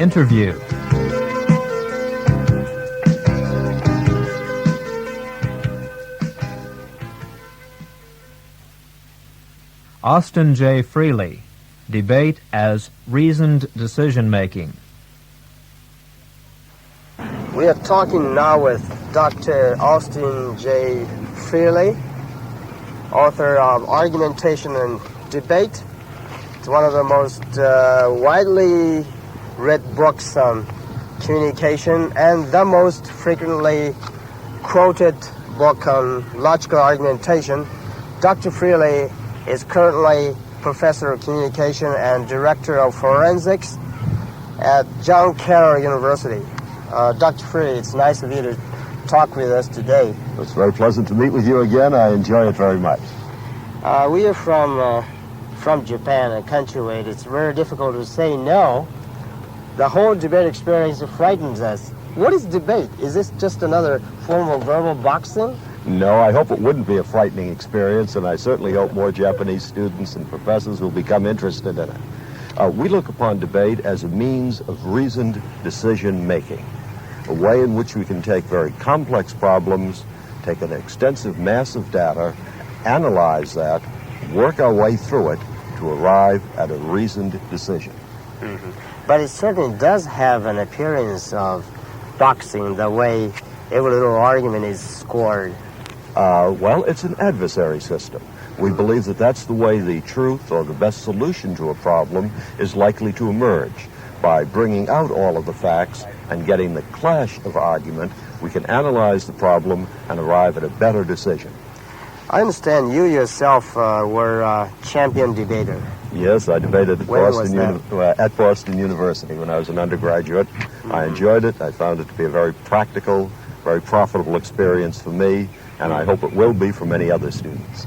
Interview. Austin J. Freely, Debate as Reasoned Decision-Making. We are talking now with Dr. Austin J. Freely, author of Argumentation and Debate. It's one of the most widely read books on communication and the most frequently quoted book on logical argumentation. Dr. Freely is currently Professor of Communication and Director of Forensics at John Carroll University. Dr. Freely, it's nice of you to talk with us today. It's very pleasant to meet with you again. I enjoy it very much. We are from Japan, a country where it's very difficult to say no. The whole debate experience frightens us. What is debate? Is this just another form of verbal boxing? No, I hope it wouldn't be a frightening experience, and I certainly hope more Japanese students and professors will become interested in it. We look upon debate as a means of reasoned decision-making, a way in which we can take very complex problems, take an extensive mass of data, analyze that, work our way through it to arrive at a reasoned decision. Mm-hmm. But it certainly does have an appearance of boxing, the way every little argument is scored. Well, it's an adversary system. We believe that that's the way the truth or the best solution to a problem is likely to emerge. By bringing out all of the facts and getting the clash of argument, we can analyze the problem and arrive at a better decision. I understand you yourself were a champion debater. Yes, I debated at Boston University when I was an undergraduate. Mm-hmm. I enjoyed it. I found it to be a very practical, very profitable experience for me, and I hope it will be for many other students.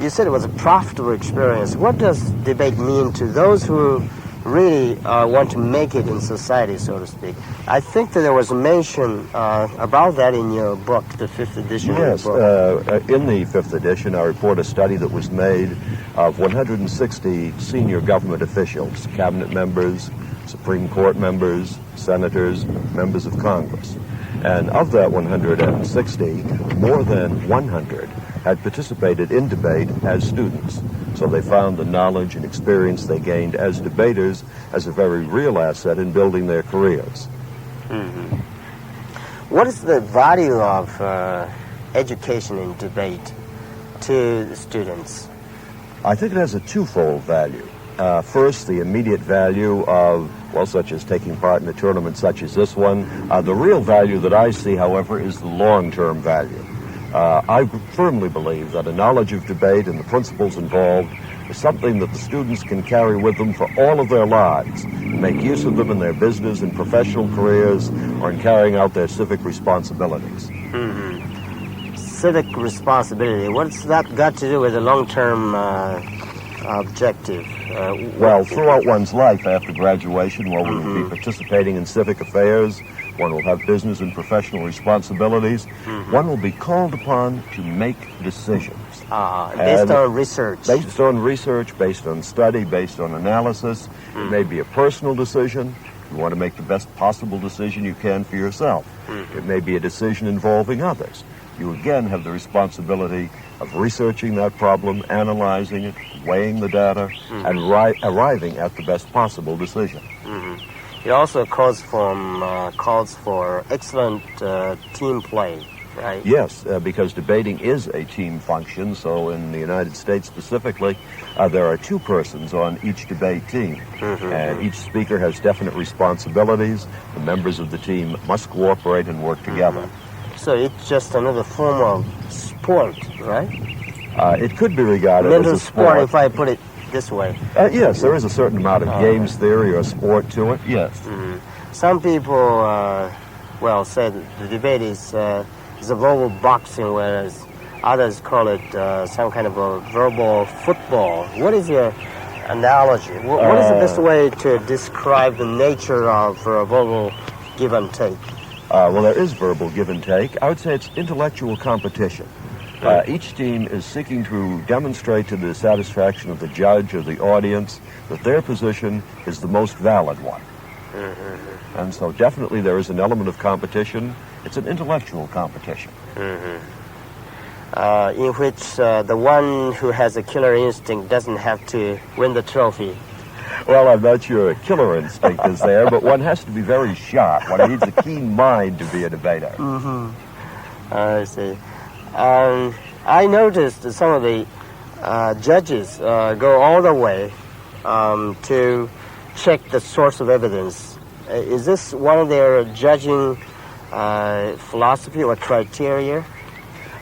You said it was a profitable experience. What does debate mean to those who really want to make it in society, so to speak? I think that there was a mention about that in your book, the 5th edition. Yes, in the 5th edition, I report a study that was made of 160 senior government officials, cabinet members, Supreme Court members, senators, members of Congress. And of that 160, more than 100 had participated in debate as students. So they found the knowledge and experience they gained as debaters as a very real asset in building their careers. Mm-hmm. What is the value of education in debate to the students? I think it has a twofold value. First, the immediate value of, well, such as taking part in a tournament such as this one. The real value that I see, however, is the long-term value. I firmly believe that a knowledge of debate and the principles involved is something that the students can carry with them for all of their lives, and make use of them in their business and professional careers or in carrying out their civic responsibilities. Mm-hmm. Civic responsibility, what's that got to do with the long-term objective? Well, throughout one's life after graduation, one will be participating in civic affairs, one will have business and professional responsibilities, one will be called upon to make decisions. Based on research. Based on research, based on study, based on analysis. It may be a personal decision. You want to make the best possible decision you can for yourself. It may be a decision involving others. You again have the responsibility of researching that problem, analyzing it, weighing the data, and arriving at the best possible decision. It also calls for excellent team play, right? Yes, because debating is a team function. So in the United States specifically, there are two persons on each debate team, and each speaker has definite responsibilities. The members of the team must cooperate and work together. So it's just another form of sport, right? It could be regarded Mental as a sport. if I put it this way. Yes, there is a certain amount of games theory or sport to it, yes. Some people, say the debate is a verbal boxing, whereas others call it some kind of a verbal football. What is your analogy? What is the best way to describe the nature of verbal give and take? Well, there is verbal give and take. I would say it's intellectual competition. Each team is seeking to demonstrate to the satisfaction of the judge or the audience that their position is the most valid one. And so definitely there is an element of competition. It's an intellectual competition. In which the one who has a killer instinct doesn't have to win the trophy. Well, I'm not sure a killer instinct is there, but one has to be very sharp. One needs a keen mind to be a debater. I see. I noticed that some of the judges go all the way to check the source of evidence. Is this one of their judging philosophy or criteria?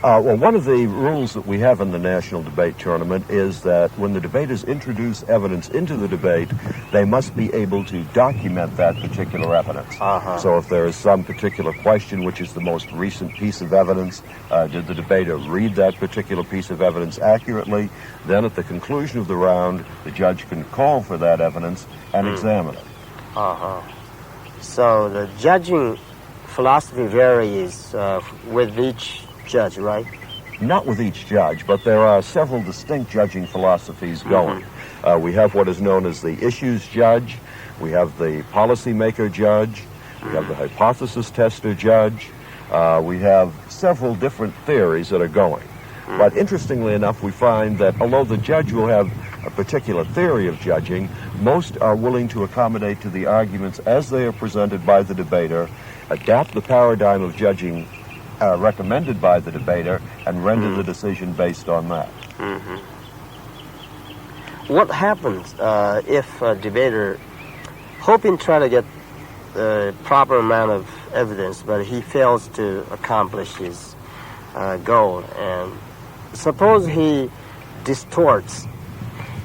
Well, one of the rules that we have in the National Debate Tournament is that when the debaters introduce evidence into the debate, they must be able to document that particular evidence. So if there is some particular question, which is the most recent piece of evidence, did the debater read that particular piece of evidence accurately? Then at the conclusion of the round, the judge can call for that evidence and examine it. So the judging philosophy varies with each judge, right? Not with each judge, but there are several distinct judging philosophies going. We have what is known as the issues judge, we have the policymaker judge, we have the hypothesis tester judge, we have several different theories that are going. But interestingly enough, we find that although the judge will have a particular theory of judging, most are willing to accommodate to the arguments as they are presented by the debater, adapt the paradigm of judging recommended by the debater, and render the decision based on that. What happens if a debater, hoping to try to get the proper amount of evidence, but he fails to accomplish his goal, and suppose he distorts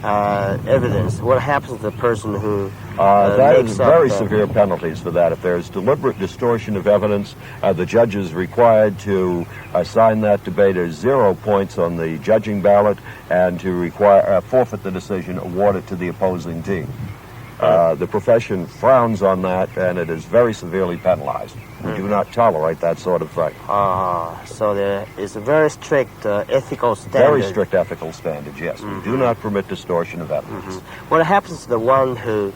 evidence? What happens to the person who that makes is very up, severe penalties for that. If there's deliberate distortion of evidence, the judge is required to assign that debater 0 points on the judging ballot and to forfeit the decision, award it to the opposing team. The profession frowns on that, and it is very severely penalized. We do not tolerate that sort of thing. So there is a very strict ethical standard. Very strict ethical standard, yes. We do not permit distortion of evidence. What happens to the one who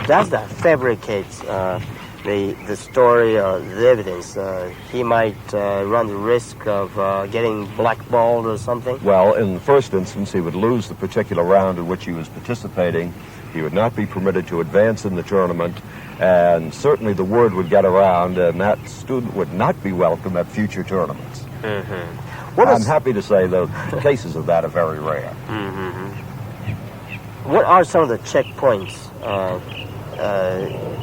does that, fabricates the story or the evidence? He might run the risk of getting blackballed or something? Well, in the first instance, he would lose the particular round in which he was participating. He would not be permitted to advance in the tournament, and certainly the word would get around, and that student would not be welcome at future tournaments. I'm happy to say the cases of that are very rare. What are some of the checkpoints,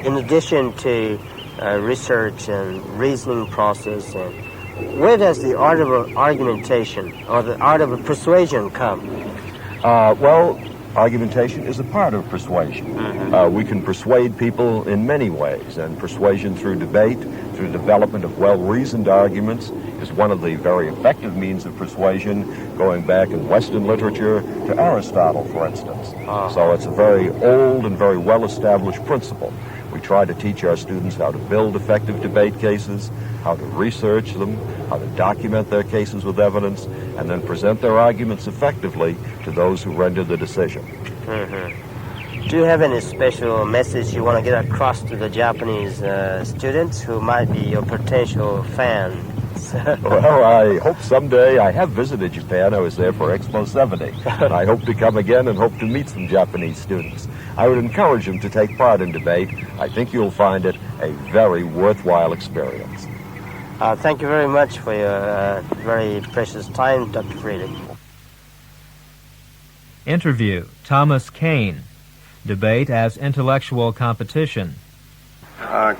in addition to research and reasoning process, and where does the art of argumentation or the art of persuasion come? Well, argumentation is a part of persuasion. We can persuade people in many ways, and persuasion through debate, through development of well-reasoned arguments, is one of the very effective means of persuasion, going back in Western literature to Aristotle, for instance. So it's a very old and very well-established principle. We try to teach our students how to build effective debate cases, how to research them, how to document their cases with evidence, and then present their arguments effectively to those who render the decision. Do you have any special message you want to get across to the Japanese students who might be your potential fans? Well, I hope someday. I have visited Japan. I was there for Expo 70. And I hope to come again and hope to meet some Japanese students. I would encourage them to take part in debate. I think you'll find it a very worthwhile experience. Thank you very much for your very precious time, Dr. Friedrich. Interview, Thomas Kane. Debate as intellectual competition.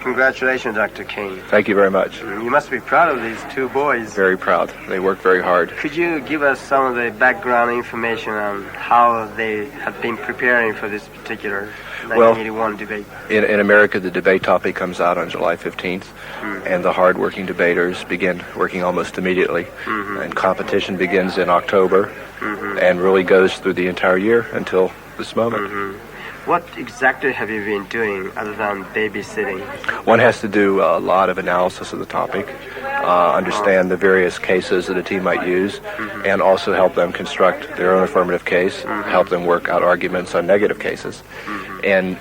Congratulations, Dr. King. Thank you very much. You must be proud of these two boys. Very proud. They work very hard. Could you give us some of the background information on how they have been preparing for this particular 1981 debate? In America, the debate topic comes out on July 15th, and the hard-working debaters begin working almost immediately. And competition begins in October and really goes through the entire year until this moment. What exactly have you been doing other than babysitting? One has to do a lot of analysis of the topic, understand the various cases that a team might use, and also help them construct their own affirmative case, help them work out arguments on negative cases. And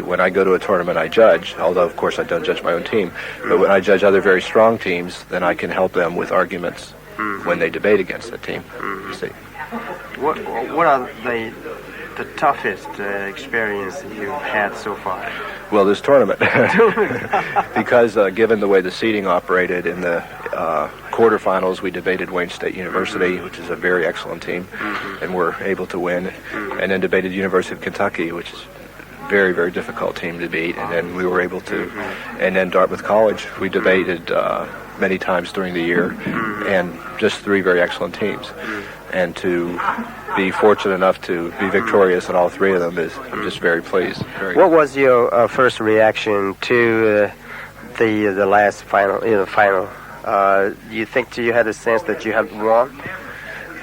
when I go to a tournament, I judge, although of course I don't judge my own team, but when I judge other very strong teams, then I can help them with arguments when they debate against the team. You see. What are the toughest experience you've had so far? Well, this tournament, because given the way the seeding operated in the quarterfinals, we debated Wayne State University, which is a very excellent team, and were able to win, and then debated University of Kentucky, which is a very, very difficult team to beat, and then we were able to, and then Dartmouth College, we debated many times during the year, and just three very excellent teams. And to be fortunate enough to be victorious in all three of them I'm just very pleased. What was your first reaction to the last final? You think you had a sense that you had won?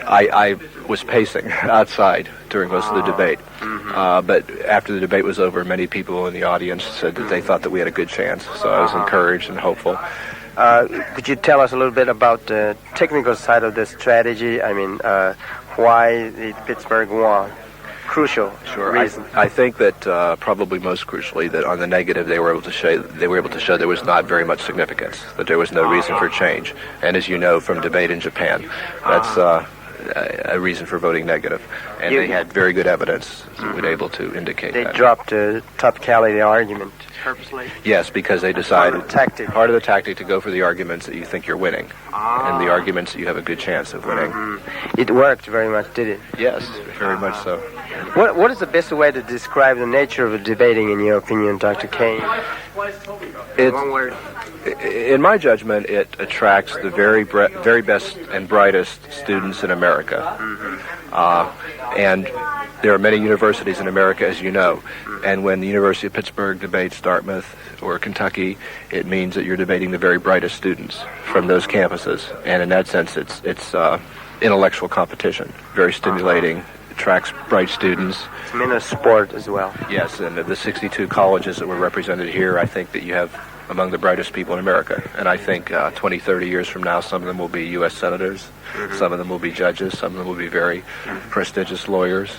I was pacing outside during most of the debate, but after the debate was over, many people in the audience said that they thought that we had a good chance. So I was encouraged and hopeful. Could you tell us a little bit about the technical side of this strategy? I mean, why Pittsburgh won? Crucial. Sure. Reason. I think that probably most crucially that on the negative they were able to show there was not very much significance, that there was no reason for change. And as you know from debate in Japan, that's a reason for voting negative. And they had very good evidence that was able to indicate they that. They dropped the topicality argument purposely? Yes, because they decided part of the tactic to go for the arguments that you think you're winning, and the arguments that you have a good chance of winning. It worked very much, did it? Yes, very much so. What is the best way to describe the nature of debating, in your opinion, Dr. Kane? One word. In my judgment, it attracts the very best and brightest students in America. And there are many universities in America, as you know. And when the University of Pittsburgh debates Dartmouth or Kentucky, it means that you're debating the very brightest students from those campuses. And in that sense, it's intellectual competition, very stimulating, attracts bright students. It's meant a sport as well. Yes, and the 62 colleges that were represented here, I think that you have among the brightest people in America. And I think 20, 30 years from now, some of them will be U.S. senators, some of them will be judges, some of them will be very prestigious lawyers,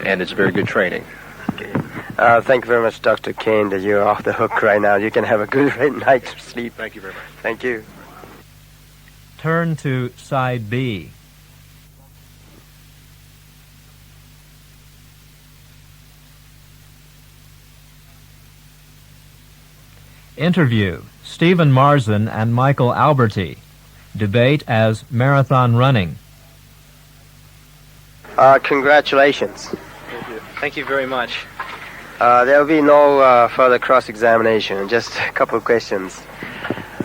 and it's very good training. Okay. Thank you very much, Dr. Kane, that you're off the hook right now. You can have a good night's sleep. Thank you very much. Thank you. Turn to side B. Interview: Stephen Marzin and Michael Alberti. Debate as marathon running. Congratulations. Thank you. Thank you very much. There will be no further cross-examination, just a couple of questions.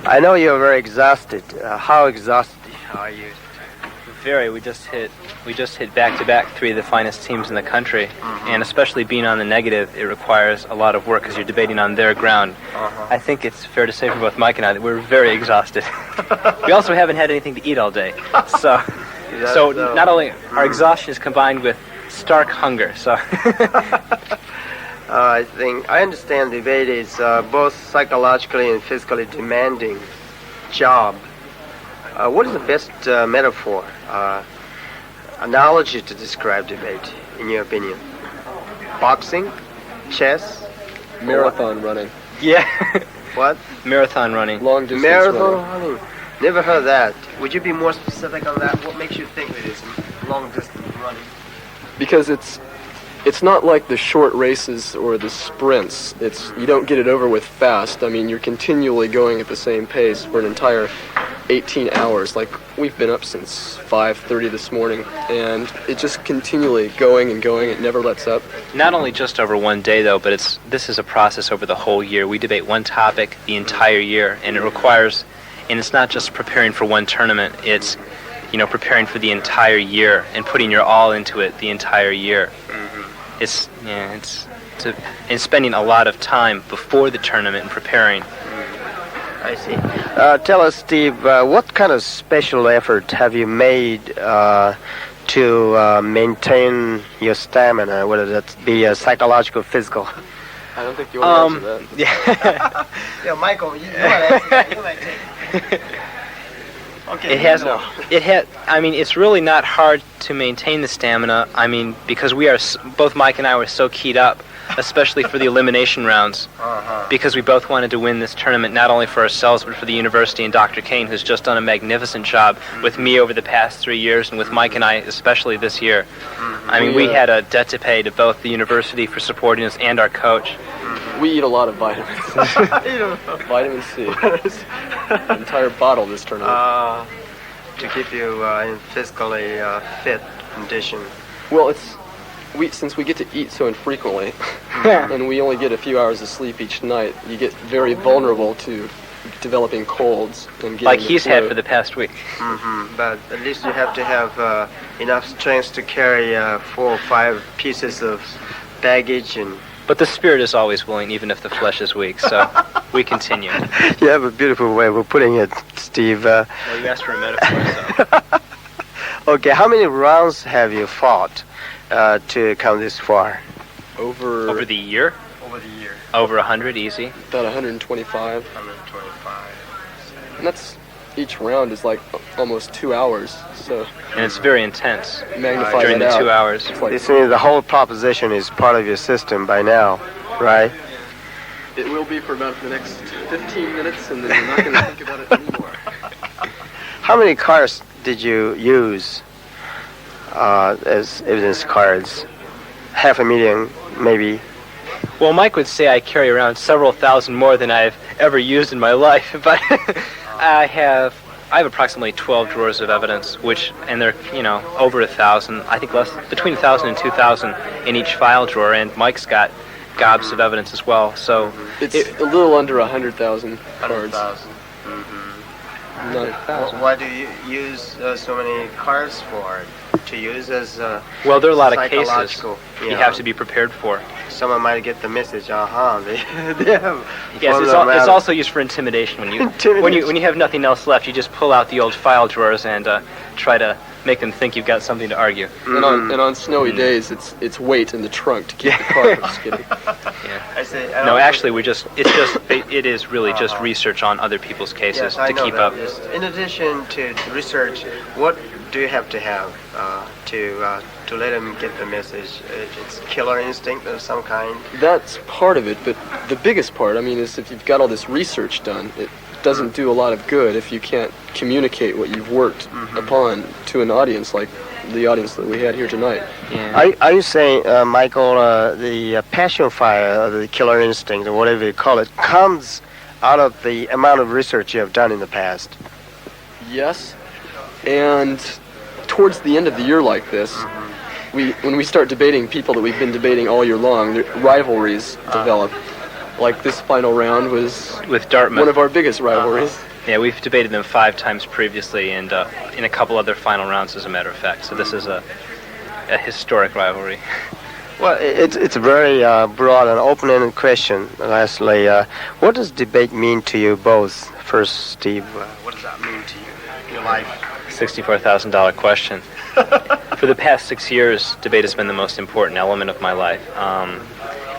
I know you're very exhausted. How exhausted are you? Very. We just hit back-to-back three of the finest teams in the country, and especially being on the negative, it requires a lot of work because you're debating on their ground. I think it's fair to say for both Mike and I that we're very exhausted. We also haven't had anything to eat all day, so not only our exhaustion is combined with stark hunger. So I understand debate is both psychologically and physically demanding job. What is the best metaphor, analogy to describe debate, in your opinion? Boxing? Chess? Marathon running. yeah. What? Marathon running. Long distance Marathon running. running. Never heard that. Would you be more specific on that? What makes you think it is long distance running? Because it's not like the short races or the sprints. You don't get it over with fast. I mean, you're continually going at the same pace for an entire 18 hours. Like, we've been up since 5:30 this morning, and it's just continually going and going. It never lets up. Not only just over one day, though, but this is a process over the whole year. We debate one topic the entire year, and it's not just preparing for one tournament. It's, preparing for the entire year and putting your all into it the entire year. And spending a lot of time before the tournament and preparing. I see. Tell us, Steve, what kind of special effort have you made to maintain your stamina, whether that be psychological, physical? I don't think you want to answer that. Yeah. Yeah, Michael, you might take it. Okay. It's really not hard to maintain the stamina. I mean, because both Mike and I were so keyed up especially for the elimination rounds, because we both wanted to win this tournament not only for ourselves but for the university and Dr. Kane, who's just done a magnificent job with me over the past 3 years and with Mike and I especially this year. I mean, we had a debt to pay to both the university for supporting us and our coach. We eat a lot of vitamins. Vitamin C. An entire bottle this tournament. To keep you in physically fit condition. Well, since we get to eat so infrequently, and we only get a few hours of sleep each night, you get very vulnerable to developing colds and getting like he's had for the past week. But at least you have to have enough strength to carry 4 or 5 pieces of baggage and. But the spirit is always willing, even if the flesh is weak, so we continue. You have a beautiful way of putting it, Steve. Well, you asked for a metaphor, so. Okay, how many rounds have you fought to come this far? Over the year? Over the year. Over 100, easy. About 125. 125. And that's, each round is like almost 2 hours, so. And it's very intense Magnify during that the out. 2 hours. It's like, This means the whole proposition is part of your system by now, right? it will be for about the next 15 minutes, and then you're not going to think about it anymore. How many cards did you use as evidence cards? 500,000, maybe. Well, Mike would say I carry around several thousand more than I've ever used in my life, but I have approximately 12 drawers of evidence, and they're, over 1,000. I think between 1,000 and 2,000 in each file drawer, and Mike's got gobs of evidence as well. So it's a little under 100,000 cards. 100,000. Why do you use so many cards for? To use as well, there are a lot of cases you know, have to be prepared for. Someone might get the message. They have. Yes, it's also used for intimidation. When you have nothing else left, you just pull out the old file drawers and try to make them think you've got something to argue. And on snowy days, it's weight in the trunk to keep the car from skidding. Yeah. No, actually, it is really just research on other people's cases to keep up. Yes. In addition to research, what do you have to let them get the message? It's killer instinct of some kind. That's part of it, but the biggest part, is if you've got all this research done, it doesn't do a lot of good if you can't communicate what you've worked upon to an audience like the audience that we had here tonight. Yeah. Are you saying, Michael, the passion fire, the killer instinct, or whatever you call it, comes out of the amount of research you have done in the past? Yes, and towards the end of the year like this, when we start debating people that we've been debating all year long, rivalries develop. Like this final round was with Dartmouth, one of our biggest rivalries. Yeah, we've debated them 5 times previously, and in a couple other final rounds, as a matter of fact. So this is a historic rivalry. Well, it's a very broad and open-ended question. Lastly, what does debate mean to you both? First, Steve, what does that mean to you in your life? $64,000 question. For the past 6 years, debate has been the most important element of my life.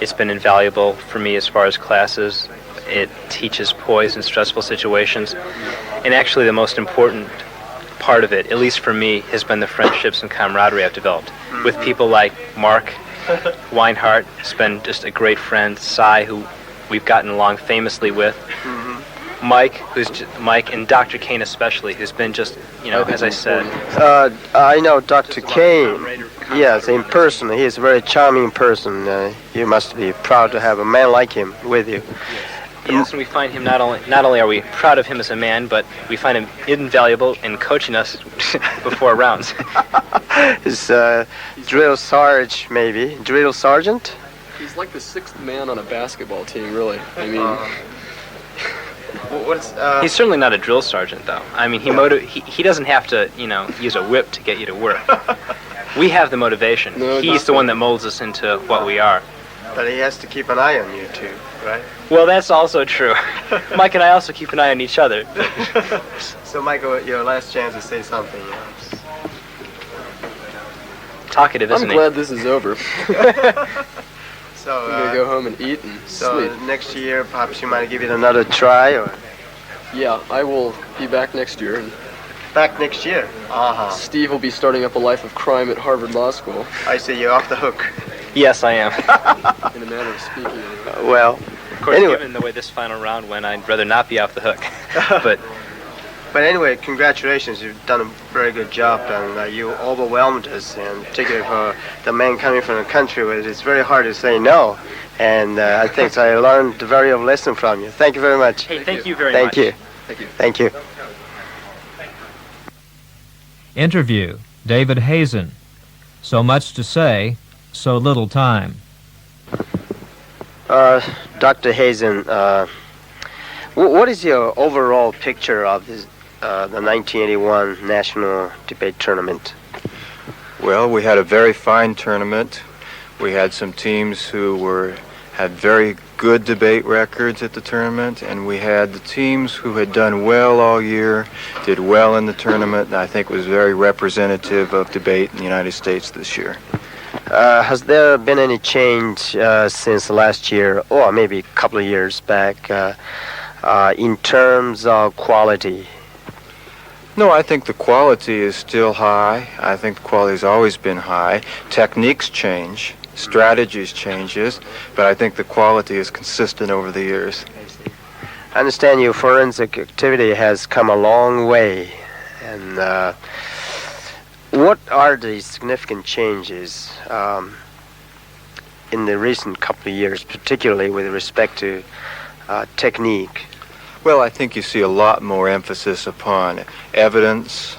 It's been invaluable for me as far as classes. It teaches poise in stressful situations. And actually the most important part of it, at least for me, has been the friendships and camaraderie I've developed with people like Mark Weinhardt, who's been just a great friend, Cy, who we've gotten along famously with, Mike, and Dr. Kane especially, who's been just, as I said. I know Dr. Kane. Yes, in person. He is a very charming person. You must be proud to have a man like him with you. Yes, and we find him not only are we proud of him as a man, but we find him invaluable in coaching us before rounds. His drill sergeant, maybe. Drill sergeant? He's like the 6th man on a basketball team, really. He's certainly not a drill sergeant, though. He doesn't have to, use a whip to get you to work. We have the motivation. No, he's the one that molds us into what we are. But he has to keep an eye on you, too, right? Well, that's also true. Mike and I also keep an eye on each other. So, Michael, your last chance to say something. Talkative, isn't I'm glad this is over. So, I'm going to go home and eat and sleep. Next year, perhaps you might give it another try, or? Yeah, I will be back next year. And back next year? Steve will be starting up a life of crime at Harvard Law School. I see, you're off the hook. Yes, I am. In a manner of speaking. Anyway. Well, Of course, anyway. given the way this final round went, I'd rather not be off the hook. But anyway, congratulations. You've done a very good job, and you overwhelmed us. And particularly for the man coming from the country, where it's very hard to say no. And I think I learned a very lesson from you. Thank you very much. Hey, thank you very Thank much. you. Thank you. Thank you. Interview, David Hazen. So much to say, so little time. Dr. Hazen, what is your overall picture of this, the 1981 National Debate Tournament? Well, we had a very fine tournament. We had some teams who had very good debate records at the tournament, and we had the teams who had done well all year, did well in the tournament, and I think was very representative of debate in the United States this year. Has there been any change since last year, or maybe a couple of years back, in terms of quality? No, I think the quality is still high. I think the quality has always been high. Techniques change, strategies changes, but I think the quality is consistent over the years. I understand your forensic activity has come a long way, and what are the significant changes in the recent couple of years, particularly with respect to technique? Well, I think you see a lot more emphasis upon evidence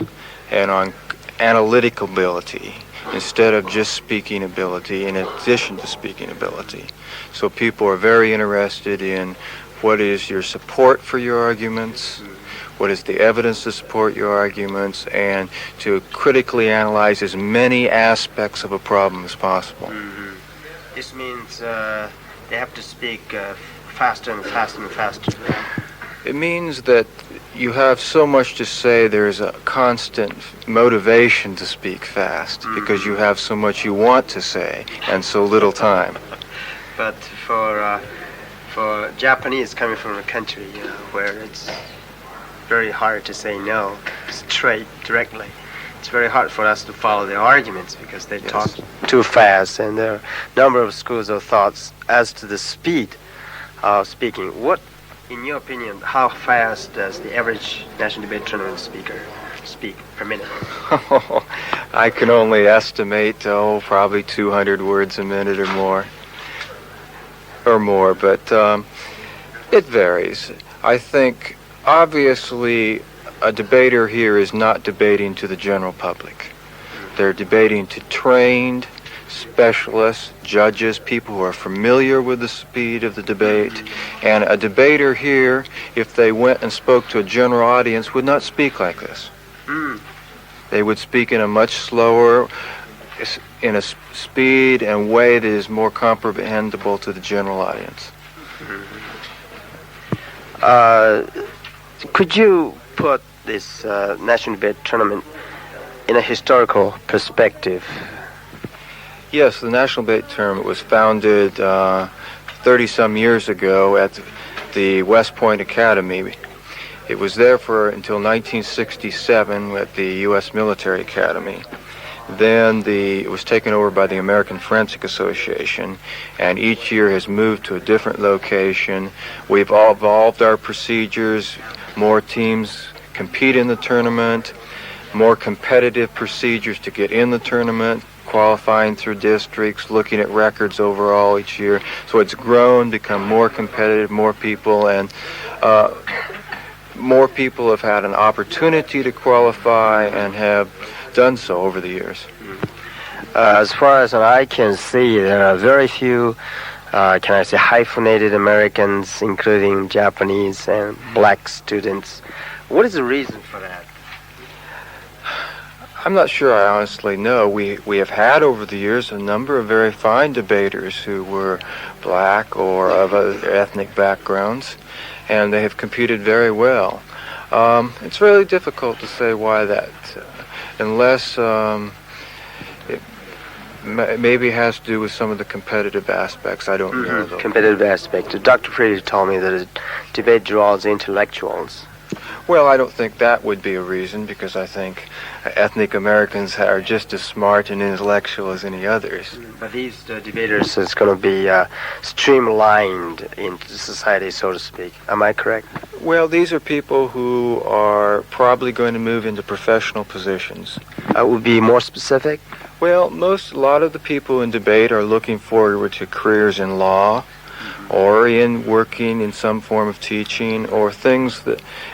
and on analytical ability instead of just speaking ability, in addition to speaking ability. So people are very interested in what is your support for your arguments, what is the evidence to support your arguments, and to critically analyze as many aspects of a problem as possible. Mm-hmm. This means they have to speak faster and faster and faster. It means that you have so much to say, there's a constant motivation to speak fast because you have so much you want to say and so little time. But for Japanese coming from a country, where it's very hard to say no straight, directly, it's very hard for us to follow their arguments because they talk too fast, and there are a number of schools of thoughts as to the speed of speaking. What, in your opinion, how fast does the average national debate tournament speaker speak per minute? I can only estimate, probably 200 words a minute or more, but it varies. I think, obviously, a debater here is not debating to the general public. They're debating to trained specialists, judges, people who are familiar with the speed of the debate. And a debater here, if they went and spoke to a general audience, would not speak like this. They would speak in a much slower, in a speed and way that is more comprehensible to the general audience. Could you put this national debate tournament in a historical perspective? Yes, the National Debate Tournament was founded 30-some years ago at the West Point Academy. It was there until 1967 at the U.S. Military Academy. Then it was taken over by the American Forensic Association, and each year has moved to a different location. We've evolved our procedures. More teams compete in the tournament, more competitive procedures to get in the tournament, qualifying through districts, looking at records overall each year. So it's grown, become more competitive, more people, and more people have had an opportunity to qualify and have done so over the years. As far as I can see, there are very few, hyphenated Americans, including Japanese and black students. What is the reason for that? I'm not sure I honestly know. We have had over the years a number of very fine debaters who were black or of other ethnic backgrounds, and they have competed very well. It's really difficult to say why that, unless it maybe has to do with some of the competitive aspects. I don't know, though. Competitive aspect. Dr. Freely told me that a debate draws intellectuals. Well, I don't think that would be a reason, because I think ethnic Americans are just as smart and intellectual as any others. But these debaters is going to be streamlined into society, so to speak. Am I correct? Well, these are people who are probably going to move into professional positions. Would be more specific? Well, a lot of the people in debate are looking forward to careers in law, or in working in some form of teaching, or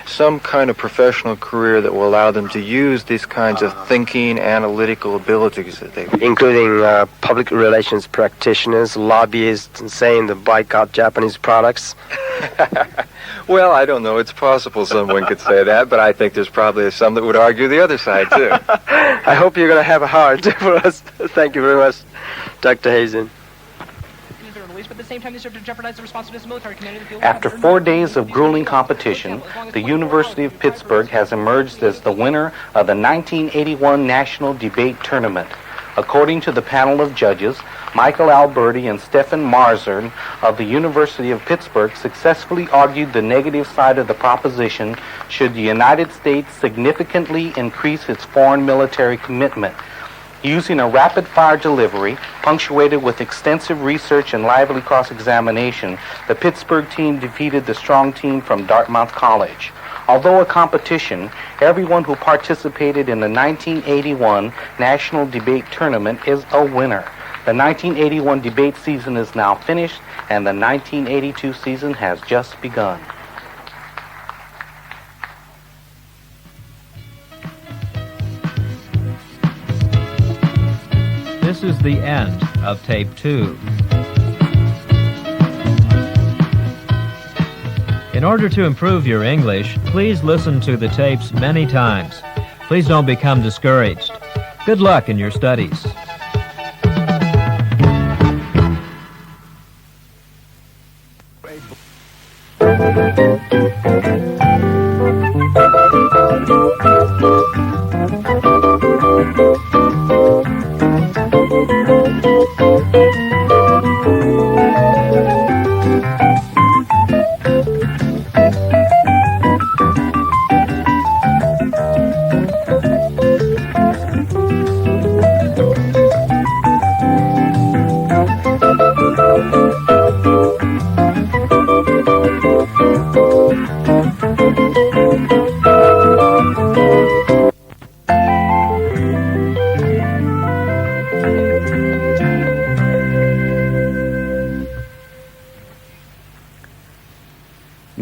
some kind of professional career that will allow them to use these kinds of thinking, analytical abilities that they... Including public relations practitioners, lobbyists, and saying to boycott Japanese products? Well, I don't know. It's possible someone could say that, but I think there's probably some that would argue the other side, too. I hope you're going to have a heart for us. Thank you very much, Dr. Hazen. After 4 days of grueling competition, the University of Pittsburgh has emerged as the winner of the 1981 National Debate Tournament. According to the panel of judges, Michael Alberti and Stephen Marzern of the University of Pittsburgh successfully argued the negative side of the proposition should the United States significantly increase its foreign military commitment. Using a rapid-fire delivery, punctuated with extensive research and lively cross-examination, the Pittsburgh team defeated the strong team from Dartmouth College. Although a competition, everyone who participated in the 1981 National Debate Tournament is a winner. The 1981 debate season is now finished, and the 1982 season has just begun. This is the end of Tape 2. In order to improve your English, please listen to the tapes many times. Please don't become discouraged. Good luck in your studies.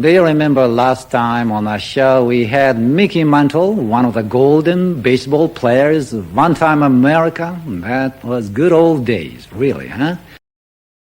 Do you remember last time on our show we had Mickey Mantle, one of the golden baseball players of one-time America? That was good old days, really, huh?